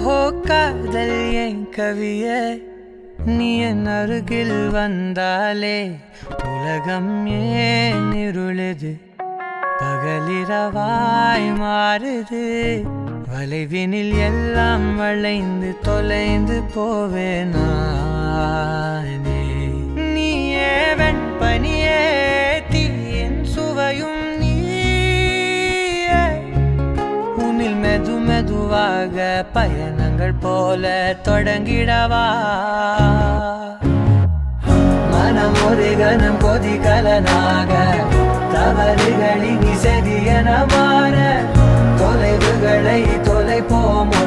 ஓஹோ காதல் என் கவியே, நீ என் அருகில் வந்தாலே உலகம் ஏன் இருளுது, பகலிரவாய் மாறுது. வளைவினில் எல்லாம் வளைந்து தொலைந்து போவேனே. நீயே வெண்பனியே, தீயின் சுவையும் நீயே. உன்னில் மெது மெதுவாக பயணங்கள் போல தொடங்கிடவா. மனம் ஒரு கணம் கொதிகலனாக, தவறுகளின் இசதியன மாற, தொலைவுகளை தொலைப்போமோ